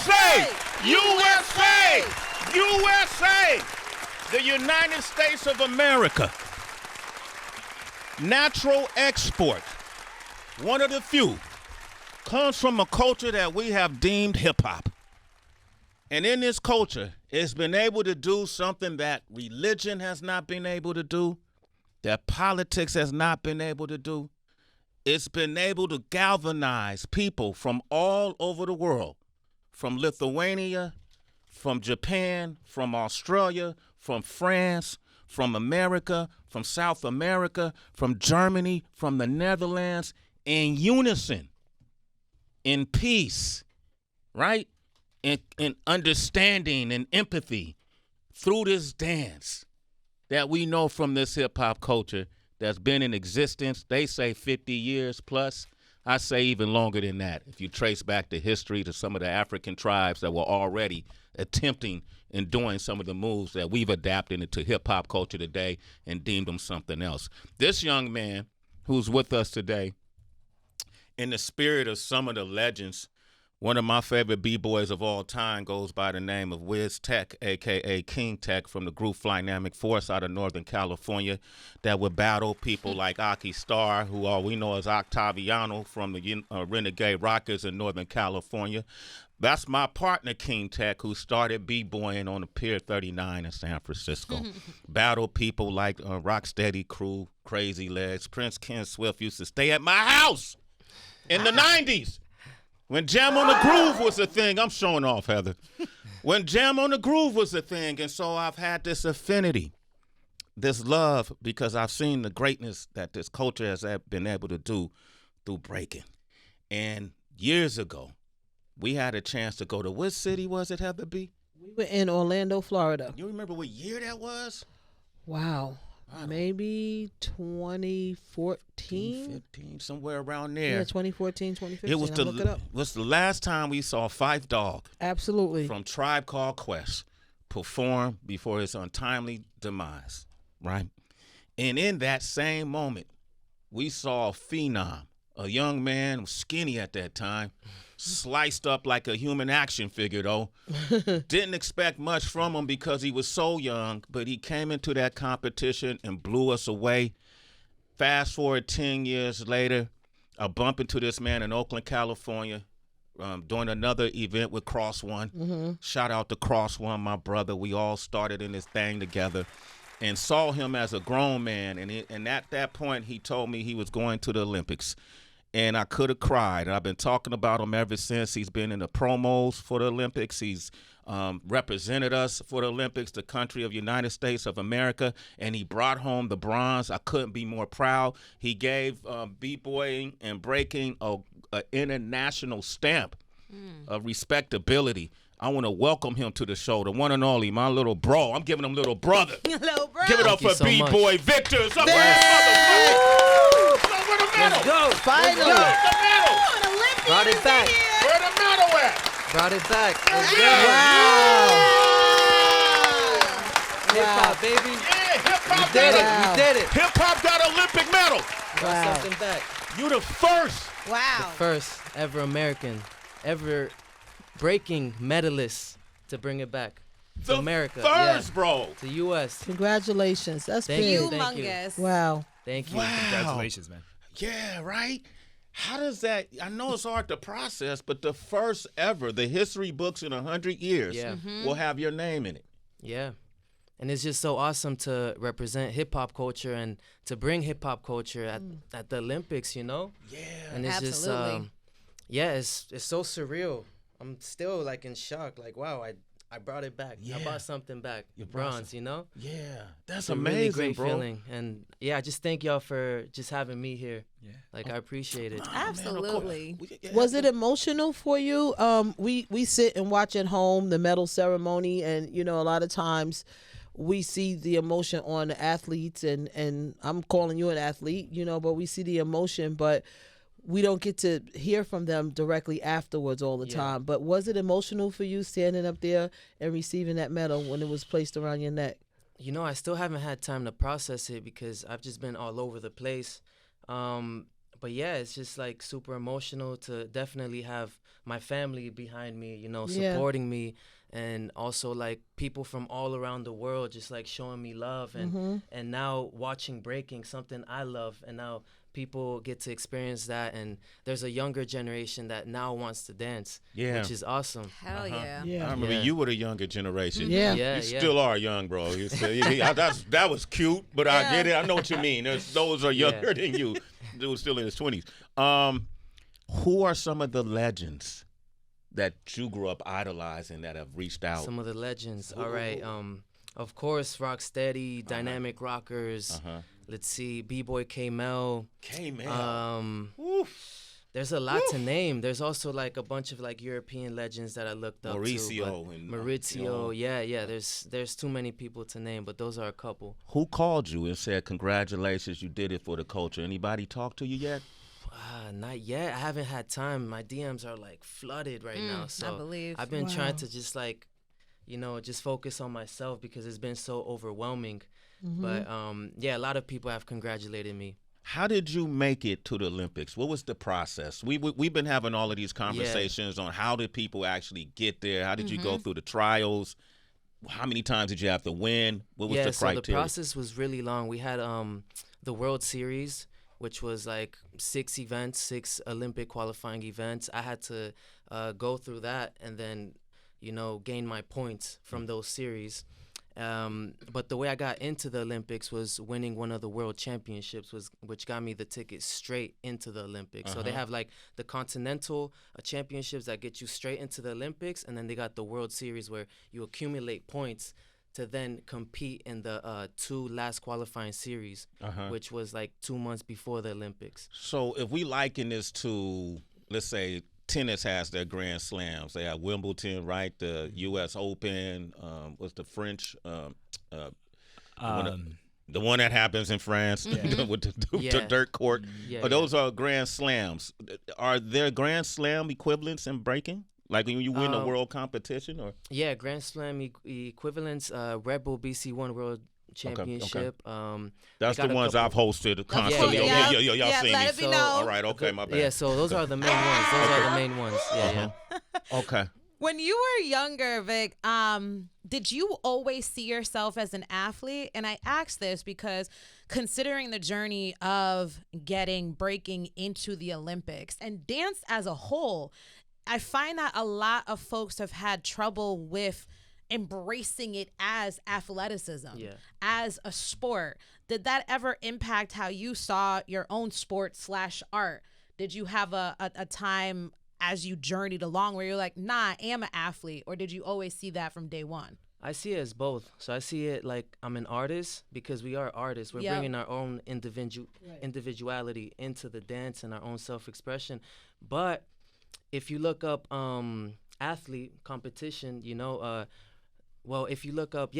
USA! USA! USA! The United States of America. Natural export. One of the few. Comes from a culture that we have deemed hip-hop. And in this culture, it's been able to do something that religion has not been able to do, that politics has not been able to do. It's been able to galvanize people from all over the world, from Lithuania, from Japan, from Australia, from France, from America, from South America, from Germany, from the Netherlands, in unison, in peace, right? In understanding and empathy through this dance that we know from this hip-hop culture that's been in existence. They say 50 years plus. I say even longer than that. If you trace back the history to some of the African tribes that were already attempting and doing some of the moves that we've adapted into hip-hop culture today and deemed them something else. This young man who's with us today, in the spirit of some of the legends, one of my favorite B-boys of all time goes by the name of Wiz Tech, a.k.a. King Tech, from the group Flynamic Force out of Northern California, that would battle people like Aoki Star, who all we know as Octaviano from the Renegade Rockers in Northern California. That's my partner, King Tech, who started B-boying on the Pier 39 in San Francisco. Battle people like Rocksteady Crew, Crazy Legs. Prince Ken Swift used to stay at my house in the 90s. When Jam on the Groove was a thing, I'm showing off, Heather. When Jam on the Groove was a thing, and so I've had this affinity, this love, because I've seen the greatness that this culture has been able to do through breaking. And years ago, we had a chance to go to, what city was it, Heather B? We were in Orlando, Florida. You remember what year that was? Wow. Maybe 2014? 15, somewhere around there. Yeah, 2014, 2015. It was the last time we saw Phife Dawg. Absolutely. From Tribe Called Quest perform before his untimely demise, right? And in that same moment, we saw a phenom, a young man, skinny at that time, sliced up like a human action figure, though. Didn't expect much from him because he was so young, but he came into that competition and blew us away. Fast forward 10 years later, I bump into this man in Oakland, California, doing another event with Cross One. Mm-hmm. Shout out to Cross One, my brother. We all started in this thing together and saw him as a grown man. And at that point, he told me he was going to the Olympics. And I could have cried. And I've been talking about him ever since. He's been in the promos for the Olympics. He's represented us for the Olympics, the country of United States of America, and he brought home the bronze. I couldn't be more proud. He gave b-boying and breaking an international stamp of respectability. I want to welcome him to the show, the one and only, my little bro. I'm giving him little brother. Little bro. Give it up for B-Boy Victor. It's up for the medal. Let's go. Finally. Where's the medal? Brought it back. Where the medal at? Brought it back. Let's go. Wow. Hip-hop, baby. Yeah, hip-hop We did it. We did it. Hip-hop got Olympic medal. Brought something back. You the first. Wow. The first ever American, ever breaking medalist to bring it back to The America. first, bro. To U.S. Congratulations. That's Thank big. you. Thank you. Humongous. Wow. Thank you. Wow. Congratulations, man. Yeah, right? How does that, I know it's hard to process, but the first ever, the history books in 100 years Yeah. will have your name in it. Yeah. And it's just so awesome to represent hip-hop culture and to bring hip-hop culture at the Olympics, you know? Yeah. And it's Absolutely. just, it's so surreal. I'm still, like, in shock. Like, wow, I brought it back. Yeah. I brought something back. You brought Bronze, you know? Yeah, that's It's a amazing, really great bro. feeling. And, yeah, I just thank y'all for just having me here. Yeah. Like, I appreciate it. Absolutely. Was it emotional for you? We sit and watch at home the medal ceremony, and you know, a lot of times we see the emotion on the athletes, and I'm calling you an athlete, you know, but we see the emotion, but we don't get to hear from them directly afterwards all the time. But was it emotional for you standing up there and receiving that medal when it was placed around your neck? You know, I still haven't had time to process it because I've just been all over the place. But yeah, it's just like super emotional to definitely have my family behind me, you know, Yeah. supporting me, and also like people from all around the world just like showing me love, and now watching breaking, something I love, and now people get to experience that, and there's a younger generation that now wants to dance, Yeah. which is awesome. Hell yeah. Yeah. I remember Yeah. you were the younger generation. Yeah. Yeah, You yeah. still are young, bro. You still, that was cute, but I get it. I know what you mean. Those are younger than you. Dude still in his 20s. Who are some of the legends that you grew up idolizing that have reached out? Some of the legends. All right. Of course, Rocksteady, Dynamic Rockers. Let's see, Bboy K-Mel. K-Mel. There's a lot to name. There's also like a bunch of like European legends that I looked up to. Maurizio. Yeah. There's too many people to name, but those are a couple. Who called you and said, congratulations, you did it for the culture? Anybody talk to you yet? Not yet. I haven't had time. My DMs are like flooded right now. So I believe. I've been trying to just like, you know, just focus on myself because it's been so overwhelming. But yeah, a lot of people have congratulated me. How did you make it to the Olympics? What was the process? We've been having all of these conversations on how did people actually get there? How did you go through the trials? How many times did you have to win? What was the criteria? So the process was really long. We had the World Series, which was like 6 events, 6 Olympic qualifying events. I had to go through that and then, you know, gain my points from those series. But the way I got into the Olympics was winning one of the world championships, which got me the ticket straight into the Olympics. So they have like the continental championships that get you straight into the Olympics, and then they got the World Series where you accumulate points to then compete in the 2 last qualifying series, which was like 2 months before the Olympics. So if we liken this to, let's say, tennis has their Grand Slams. They have Wimbledon, right? The U.S. Open. What's the French? The one that happens in France with the dirt court. Those are Grand Slams. Are there Grand Slam equivalents in breaking? Like when you win a world competition, or Grand Slam equivalents. Red Bull BC One World Championship. That's the ones I've hosted constantly. Y'all seen me. So, all right, okay, my bad. Yeah, so those are the main ones. Those are the main ones. Yeah. Okay. When you were younger, Vic, did you always see yourself as an athlete? And I ask this because considering the journey of getting breaking into the Olympics and dance as a whole, I find that a lot of folks have had trouble with embracing it as athleticism, as a sport. Did that ever impact how you saw your own sport / art? Did you have a time as you journeyed along where you're like, nah, I am an athlete? Or did you always see that from day one? I see it as both. So I see it like I'm an artist because we are artists. We're bringing our own individuality into the dance and our own self-expression. But if you look up athlete competition, you know, well, if you look up,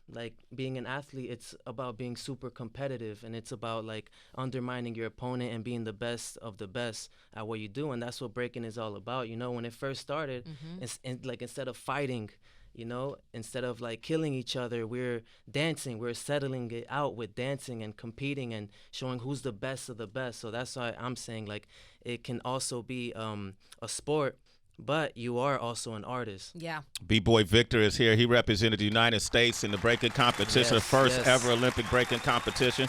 like being an athlete, it's about being super competitive, and it's about like undermining your opponent and being the best of the best at what you do, and that's what breaking is all about. You know, when it first started, like instead of fighting, you know, instead of like killing each other, we're dancing, we're settling it out with dancing and competing and showing who's the best of the best. So that's why I'm saying like it can also be a sport, but you are also an artist. Yeah. B-Boy Victor is here. He represented the United States in the breaking competition, the first ever Olympic breaking competition.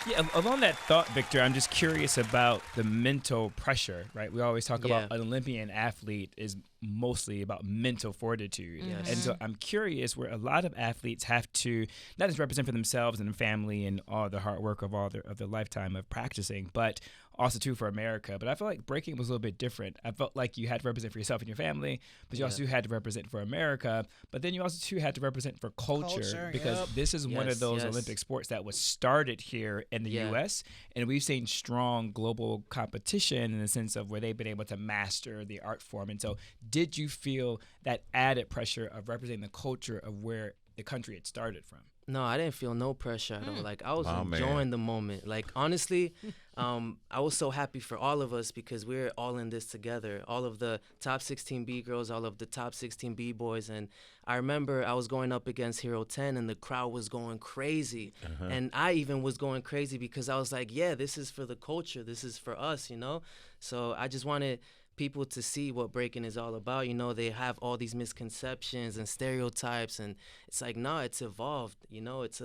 Yeah, along that thought, Victor, I'm just curious about the mental pressure, right? We always talk about an Olympian athlete is mostly about mental fortitude. Yes. And so I'm curious where a lot of athletes have to not just represent for themselves and family and all the hard work of their lifetime of practicing, but also too for America. But I feel like breaking was a little bit different. I felt like you had to represent for yourself and your family, but you also had to represent for America, but then you also too had to represent for culture because this is one of those Olympic sports that was started here in the U.S. and we've seen strong global competition in the sense of where they've been able to master the art form. And so did you feel that added pressure of representing the culture of where the country had started from? No, I didn't feel no pressure at all. Like, I was Oh, man. enjoying the moment. Like, honestly, I was so happy for all of us because we're all in this together. All of the top 16 B girls, all of the top 16 B boys. And I remember I was going up against Hero 10 and the crowd was going crazy. And I even was going crazy because I was like, yeah, this is for the culture. This is for us, you know? So I just wanted people to see what breaking is all about. You know, they have all these misconceptions and stereotypes, and it's like, no, it's evolved. You know, it's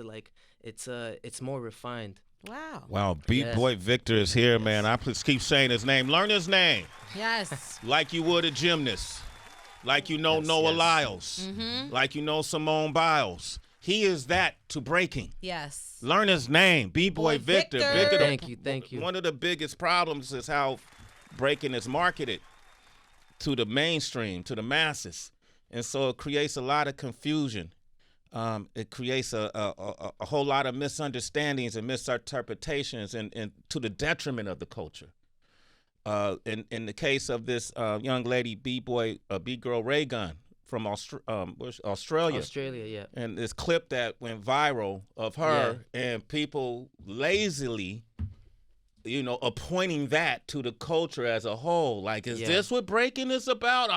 more refined. Wow. Wow, Bboy Victor is here, man. I just keep saying his name. Learn his name Yes. like you would a gymnast, like you know Yes, Noah yes. Lyles, like you know Simone Biles. He is that to breaking. Yes. Learn his name, Bboy Victor. Victor. Thank you. One of the biggest problems is how breaking is marketed to the mainstream, to the masses. And so it creates a lot of confusion. It creates a whole lot of misunderstandings and misinterpretations and to the detriment of the culture. In the case of this young lady, B-Girl Ray Gun from Australia. Australia, yeah. And this clip that went viral of her and people lazily, you know, appointing that to the culture as a whole. Like, is this what breaking is about?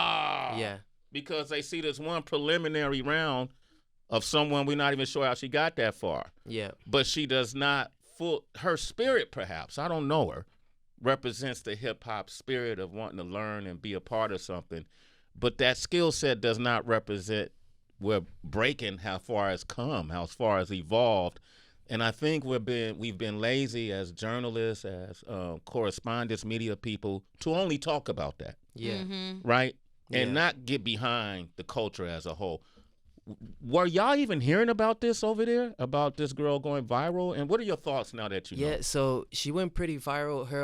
Yeah. Because they see this one preliminary round of someone we're not even sure how she got that far. Yeah. But she does not her spirit, perhaps, I don't know her, represents the hip-hop spirit of wanting to learn and be a part of something. But that skill set does not represent where breaking, how far it's come, how far it's evolved. And I think we've been lazy as journalists, as correspondents, media people, to only talk about that. Yeah. Right? And Yeah. not get behind the culture as a whole. Were y'all even hearing about this over there, about this girl going viral? And what are your thoughts now that you know? Yeah, so she went pretty viral. Her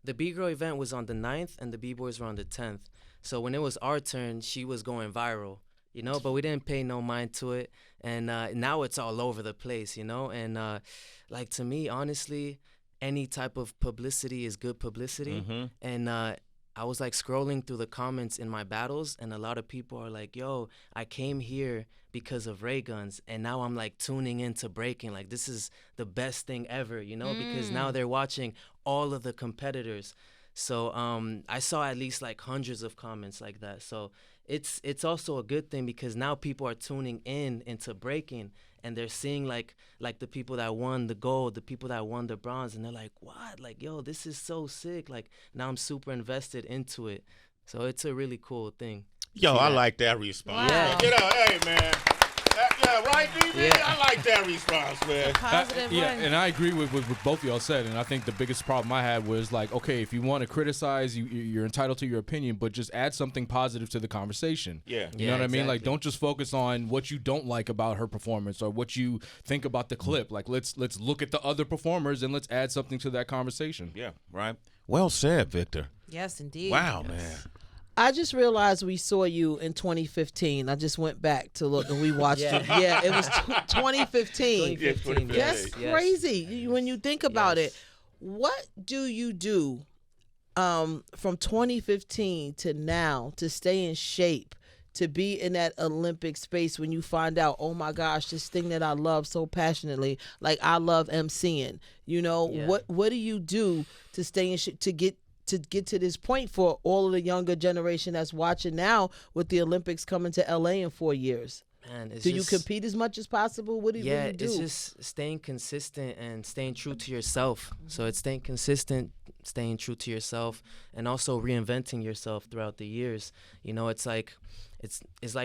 the B-Girl event was on the 9th and the B-Boys were on the 10th. So when it was our turn, she was going viral, you know, but we didn't pay no mind to it. And now it's all over the place, you know? And like, to me, honestly, any type of publicity is good publicity. And I was like scrolling through the comments in my battles, and a lot of people are like, yo, I came here because of ray guns, and now I'm like tuning into breaking. Like, this is the best thing ever, you know, because now they're watching all of the competitors. So I saw at least like hundreds of comments like that. So it's also a good thing because now people are tuning into breaking, and they're seeing like the people that won the gold, the people that won the bronze, and they're like, what? Like, yo, this is so sick. Like, now I'm super invested into it. So it's a really cool thing. Yo, I like that response. Wow. Get out, hey, man. Yeah, right, DB? Yeah. I like that response, man. Positive Yeah, one. and I agree with both of y'all said, and I think the biggest problem I had was like, okay, if you want to criticize, you're entitled to your opinion, but just add something positive to the conversation. Yeah. You know what I mean? Like, exactly. don't just focus on what you don't like about her performance or what you think about the clip. Like, let's look at the other performers and let's add something to that conversation. Yeah, right. Well said, Victor. Yes, indeed. Wow, man. I just realized we saw you in 2015. I just went back to look and we watched you. Yeah, it was 2015. 2015, That's yes. crazy when you think about it. What do you do from 2015 to now to stay in shape, to be in that Olympic space when you find out, oh my gosh, this thing that I love so passionately, like I love emceeing. You know, Yeah. what do you do to stay in shape, to get to this point for all of the younger generation that's watching now with the Olympics coming to LA in 4 years? Man, it's Do you just- compete as much as possible? What do Yeah, you do? it's just staying consistent and staying true to yourself. So it's staying consistent, staying true to yourself, and also reinventing yourself throughout the years. You know, it's like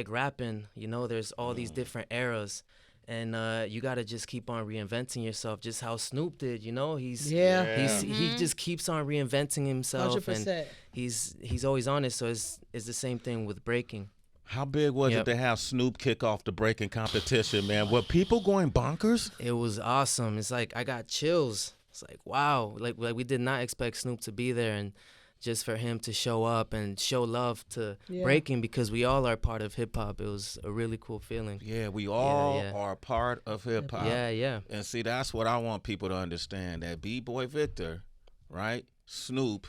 rapping. You know, there's all these different eras, and you gotta just keep on reinventing yourself. Just how Snoop did. You know, he just keeps on reinventing himself, 100%. and he's always on it. So it's the same thing with breaking. How big was it Yep. to have Snoop kick off the breaking competition, man? Were people going bonkers? It was awesome. It's like I got chills. It's like, wow. Like we did not expect Snoop to be there, and just for him to show up and show love to breaking, because we all are part of hip hop. It was a really cool feeling. Yeah, we all yeah. are part of hip hop. Yeah. And see, that's what I want people to understand, that Bboy Victor, right? Snoop,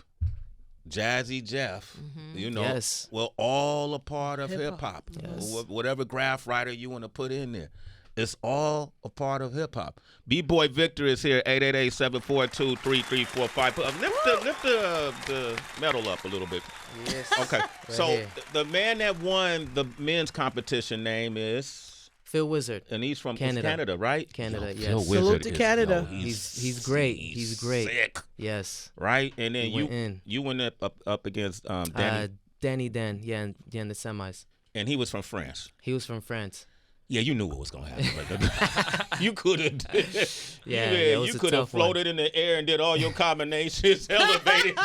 Jazzy Jeff, you know, Yes. we're all a part of hip Hip-hop. hop. Yes. Whatever graph writer you want to put in there. It's all a part of hip hop. B-Boy Victor is here, 888-742-3345. Lift the medal up a little bit. Yes. Okay. So here. the man that won the men's competition name is Phil Wizard. and he's from Canada. Canada, right? Canada, yes. Phil Salute Wizard to is- Canada. yo, He's great. He's great. Sick, Yes. right? And then He went in. you went up against Danny, Danny Dan, yeah, in the semis. and he was from France. He was from France. Yeah, you knew what was gonna happen. You could have. Yeah, it was you a could have tough one. floated in the air and did all your combinations, elevated.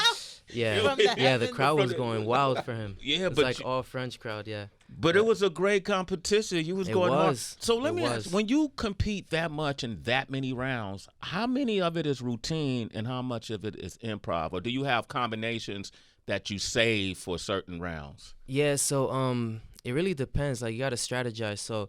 Yeah, From the yeah, the heavens. crowd was From the- going wild for him. Yeah, It's but like you- all French crowd, yeah. But it was a great competition. You was It going hard. was. So let It me was. ask: when you compete that much in that many rounds, how many of it is routine and how much of it is improv, or do you have combinations that you save for certain rounds? Yeah, so it really depends. Like you gotta strategize. So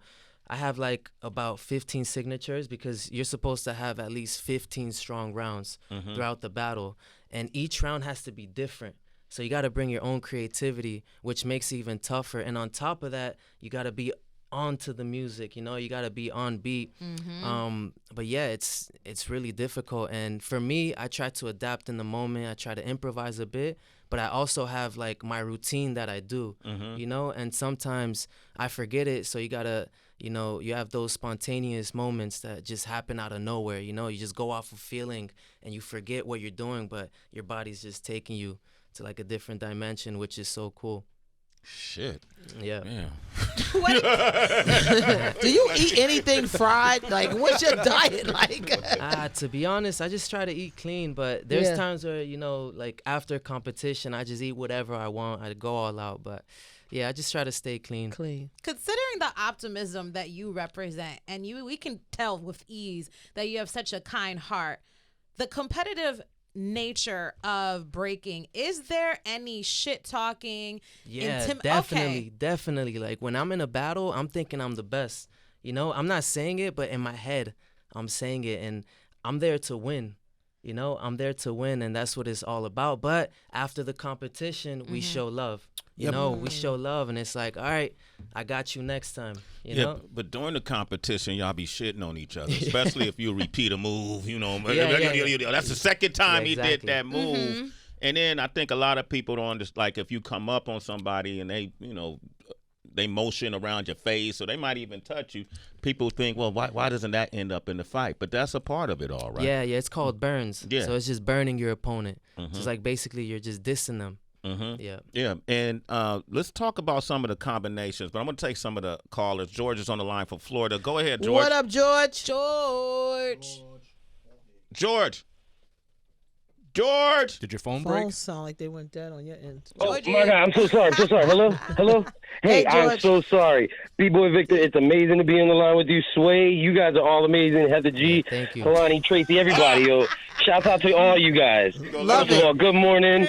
I have like about 15 signatures because you're supposed to have at least 15 strong rounds throughout the battle, and each round has to be different. So you got to bring your own creativity, which makes it even tougher. And on top of that, you got to be onto the music. You know, you got to be on beat. But yeah, it's really difficult. And for me, I try to adapt in the moment. I try to improvise a bit, but I also have like my routine that I do. You know, and sometimes I forget it. So you gotta, you know, you have those spontaneous moments that just happen out of nowhere. You know, you just go off of feeling and you forget what you're doing, but your body's just taking you to like a different dimension, which is so cool. Shit. Yeah. Yeah. Do you eat anything fried? Like, what's your diet like? To be honest, I just try to eat clean, but there's Yeah. times where, you know, like after competition, I just eat whatever I want. I go all out, but yeah, I just try to stay clean. Clean. Considering the optimism that you represent, and we can tell with ease that you have such a kind heart, the competitive nature of breaking, is there any shit talking? Yeah, Okay. definitely. Like when I'm in a battle, I'm thinking I'm the best. You know, I'm not saying it, but in my head, I'm saying it, and I'm there to win. You know, I'm there to win, and that's what it's all about. But after the competition, we show love. You know, we show love, and it's like, all right, I got you next time. You Yeah, know? but during the competition, y'all be shitting on each other, especially if you repeat a move. You know, Yeah. that's the second time Yeah, he did exactly. that move. And then I think a lot of people don't just like if you come up on somebody and they, you know, they motion around your face or they might even touch you. People think, well, why doesn't that end up in the fight? But that's a part of it, all right. Yeah, it's called burns. Yeah. So it's just burning your opponent. Just like basically you're just dissing them. Yeah. Yeah, and let's talk about some of the combinations. But I'm going to take some of the callers. George is on the line from Florida. Go ahead, George. What up, George? George. George. George. Did your phone break? Phones sound like they went dead on your end. Oh my God, I'm so sorry. Hello? Hey, Hey, I'm George. so sorry. B-Boy Victor, it's amazing to be on the line with you. Sway, you guys are all amazing. Heather G, Yeah, thank you. Kalani, Tracy, everybody. Yo, shouts out to all you guys. Love First of all, good morning.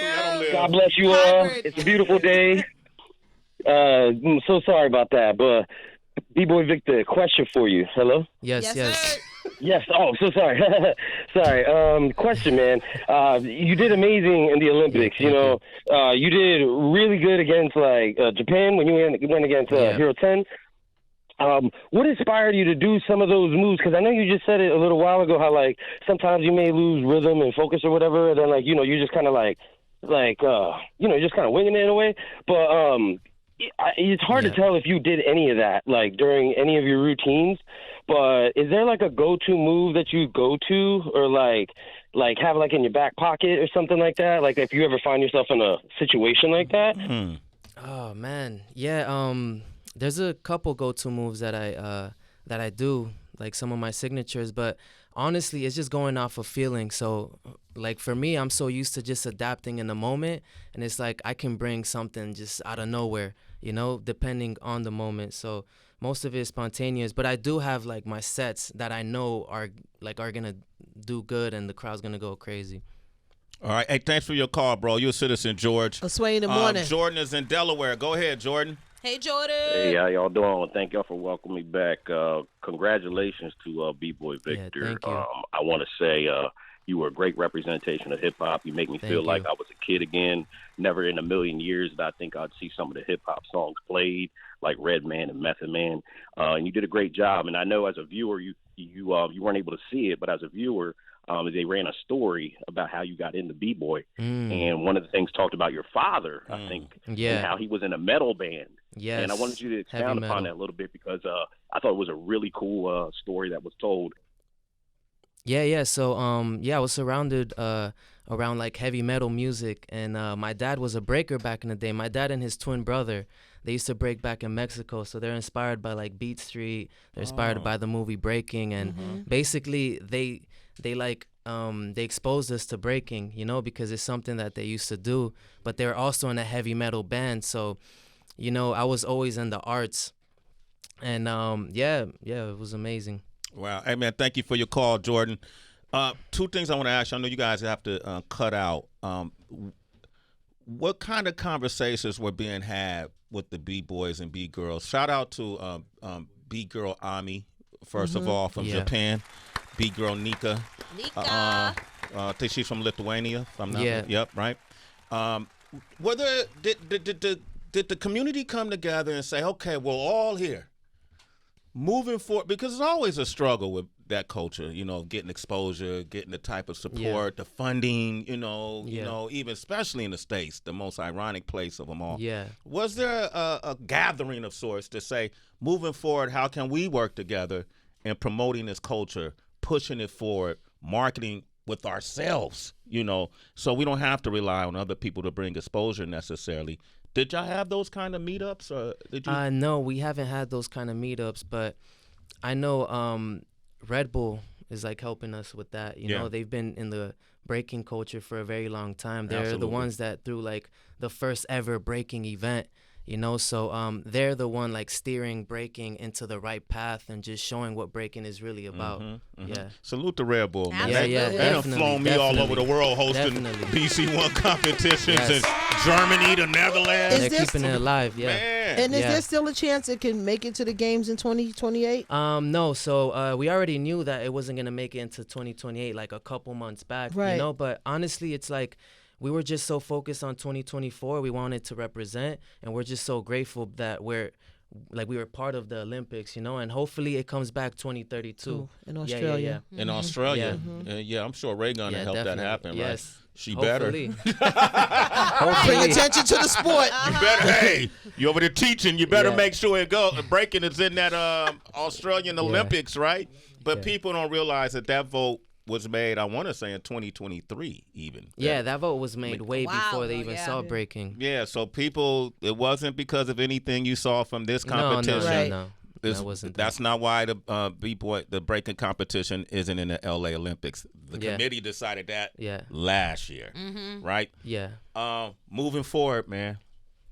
God bless you all. It's a beautiful day. I'm so sorry about that, but B-Boy Victor, a question for you. Hello? Yes. sir. Yes. Oh, so sorry. Sorry. Question, man. You did amazing in the Olympics. You know, you did really good against like Japan when you went against Yeah. Hero 10. What inspired you to do some of those moves? Because I know you just said it a little while ago how like sometimes you may lose rhythm and focus or whatever, and then like you know you're just kind of like you know just kind of winging it in a way. But it's hard to tell if you did any of that like during any of your routines. But is there like a go-to move that you go to or like have like in your back pocket or something like that? Like if you ever find yourself in a situation like that? Oh man, yeah. There's a couple go-to moves that I do, like some of my signatures. But honestly, it's just going off of feeling. So, like for me, I'm so used to just adapting in the moment, and it's like I can bring something just out of nowhere, you know, depending on the moment. So most of it is spontaneous, but I do have like my sets that I know are gonna do good, and the crowd's gonna go crazy. All right. Hey, thanks for your call, bro. You're a citizen, George. A Sway in the morning. Jordan is in Delaware. Go ahead, Jordan. Hey, Jordan. Hey, how y'all doing? Well, thank y'all for welcoming me back. Congratulations to B-Boy Victor. thank you. I want to say You were a great representation of hip hop. You make me feel like I was a kid again. Never in a million years that I think I'd see some of the hip hop songs played, like Redman and Method Man. And you did a great job. And I know as a viewer, you weren't able to see it, but as a viewer, they ran a story about how you got into B-Boy. And one of the things talked about your father, I think, and how he was in a metal band. Yes. And I wanted you to expound upon that a little bit because I thought it was a really cool story that was told. Yeah. So, I was surrounded around like heavy metal music, and my dad was a breaker back in the day. My dad and his twin brother, they used to break back in Mexico, so they're inspired by like Beat Street. They're inspired by the movie Breaking, and basically they exposed us to breaking, you know, because it's something that they used to do. But they're also in a heavy metal band, so you know, I was always in the arts, and it was amazing. Wow. Hey, man, thank you for your call, Jordan. Two things I want to ask you. I know you guys have to cut out. What kind of conversations were being had with the B-boys and B-girls? Shout out to B-girl Ami, first of all, from Japan. B-girl Nika. I think she's from Lithuania, if I'm not Yep, right. Did the community come together and say, okay, we're all here, moving forward? Because it's always a struggle with that culture, you know, getting exposure, getting the type of support, the funding, you know, even especially in the States, the most ironic place of them all. Yeah. Was there a gathering of sorts to say, moving forward, how can we work together in promoting this culture, pushing it forward, marketing with ourselves, you know, so we don't have to rely on other people to bring exposure necessarily? Did y'all have those kind of meetups, or did you? No, we haven't had those kind of meetups, but I know Red Bull is like helping us with that. You know, they've been in the breaking culture for a very long time. They're the ones that threw like the first ever breaking event. You know, so they're the one like steering breaking into the right path and just showing what breaking is really about. Yeah. Salute the Red Bull, man. Yeah, They done flown me all over the world hosting BC1 competitions in Germany, the Netherlands. They're keeping it alive, Man. And is there still a chance it can make it to the games in 2028? No, so we already knew that it wasn't going to make it into 2028 like a couple months back, right. You know, but honestly, it's like we were just so focused on 2024. We wanted to represent, and we're just so grateful that we were part of the Olympics, you know, and hopefully it comes back 2032 in Australia. In Australia, I'm sure Ray gonna help definitely. that happen, yes. right? She Hopefully. better. Bring attention to the sport. You better. Hey, you over there teaching? You better make sure it go. Breaking is in that Australian Olympics, right? But people don't realize that vote was made, I want to say, in 2023 even. Yeah, that vote was made way before they even saw breaking. Yeah, so people, it wasn't because of anything you saw from this competition. No. That wasn't that's not why the B-boy, the breaking competition isn't in the LA Olympics. The committee decided that last year, right? Yeah. Moving forward, man,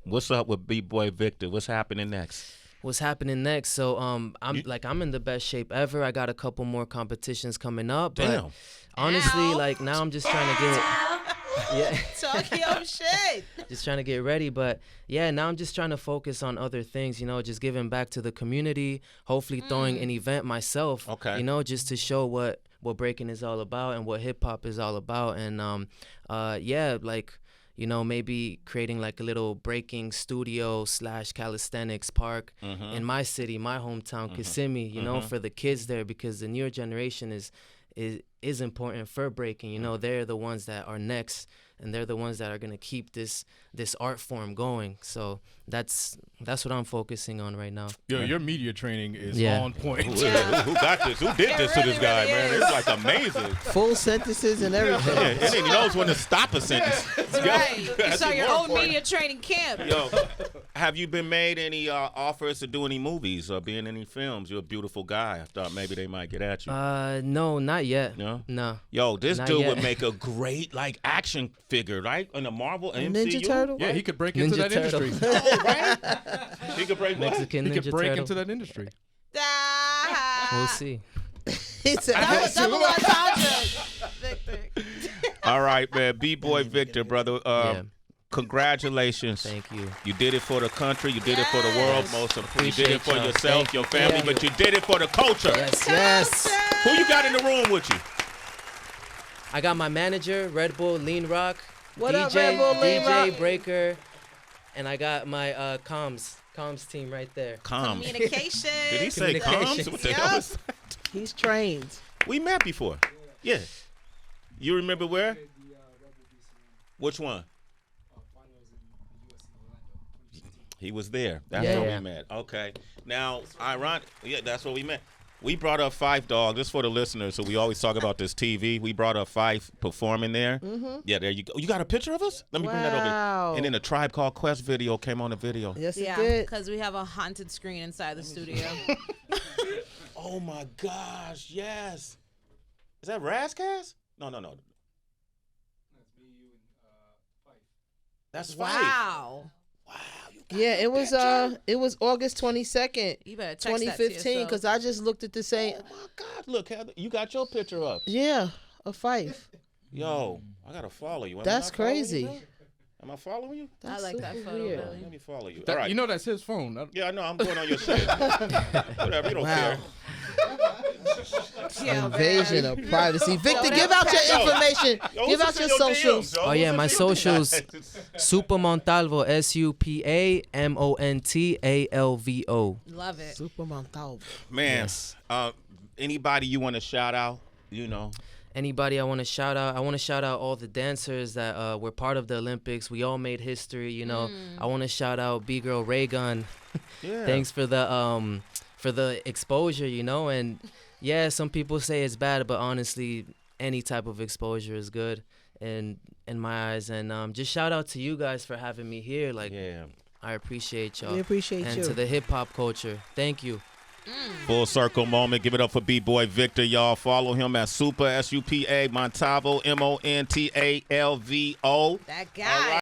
what's up with B-Boy Victor? What's happening next? What's happening next? So I'm in the best shape ever. I got a couple more competitions coming up, but honestly, like now I'm just trying to get Talk your shit. just trying to get ready. But yeah, now I'm just trying to focus on other things, you know, just giving back to the community, hopefully throwing an event myself, you know, just to show what breaking is all about and what hip hop is all about. And like, you know, maybe creating like a little breaking studio / calisthenics park in my city, my hometown, Kissimmee, you know, for the kids there, because the newer generation is important for breaking. You know, they're the ones that are next, and they're the ones that are going to keep this art form going. So that's what I'm focusing on right now. Yo, your media training is on point. Who got this? Who did this to this guy, man? It's like amazing. Full sentences and everything. And he knows when to stop a sentence. That's right. You saw your own media training camp. Yo, have you been made any offers to do any movies or be in any films? You're a beautiful guy. I thought maybe they might get at you. No, not yet. No. Yo, this Not dude yet. would make a great like action figure, right? In the Marvel MCU. Ninja Turtle? Yeah, he could break into Ninja that Turtle. industry. He could break what? Mexican He Ninja could break Turtle. into that industry. We'll see. He said, That was double entendre, Victor. All right, man. B-Boy Victor, brother. Congratulations. Thank you. You did it for the country. You did it for the world. Most important. You did it for Appreciate y'all. yourself, Thank your you. family, Thank but you did it for the culture. Yes. Who you got in the room with you? I got my manager, Red Bull Lean Rock. What DJ, up, Red Bull Lean DJ Rock? Breaker, and I got my comms team right there. Comms. Communication. Did he say comms? What the hell is that? He's trained. We met before. Yeah. You remember where? Which one? He was there. That's where we met. Okay. Now, yeah, that's where we met. We brought up Fife, dog. Just for the listeners, so we always talk about this TV. We brought up Fife performing there. Mm-hmm. Yeah, there you go. You got a picture of us? Let me bring that over. And then the Tribe Called Quest video came on the video. Yes, it Yeah, did. because we have a haunted screen inside the studio. Oh my gosh, yes. Is that Razzcast? No. That's me, you, and Fife. That's Fife. Wow. Yeah, it was August 22nd, You better text that to 2015, yourself. because I just looked at the same. Oh my God! Look, Heather, you got your picture up. Yeah, a Fife. Yo, I gotta follow you. Am I That's not following crazy. you, bro? Am I following you? I like that super photo, weird. Billy. Let me follow you. That- All right. You know that's his phone. Yeah, I know. I'm going on your shit. Whatever. You don't care. Invasion of privacy. Victor, give out your information. Yo, Give out who's your in socials. DMs, yo? Oh yeah, Who's my in your socials. DMs? Super Montalvo, SuperMontalvo. Love it. Super Montalvo. Man, anybody you want to shout out? You know. Anybody I want to shout out? I want to shout out all the dancers that were part of the Olympics. We all made history, you know. I want to shout out B-Girl Raygun. Yeah. Thanks for the exposure, you know. And yeah, some people say it's bad, but honestly, any type of exposure is good in my eyes. And just shout out to you guys for having me here. Like, Yeah. I appreciate y'all. We appreciate and you. to the hip hop culture, thank you. Full circle moment. Give it up for Bboy Victor, y'all. Follow him at Super, SUPA, Montalvo, MONTALVO. That guy. All right.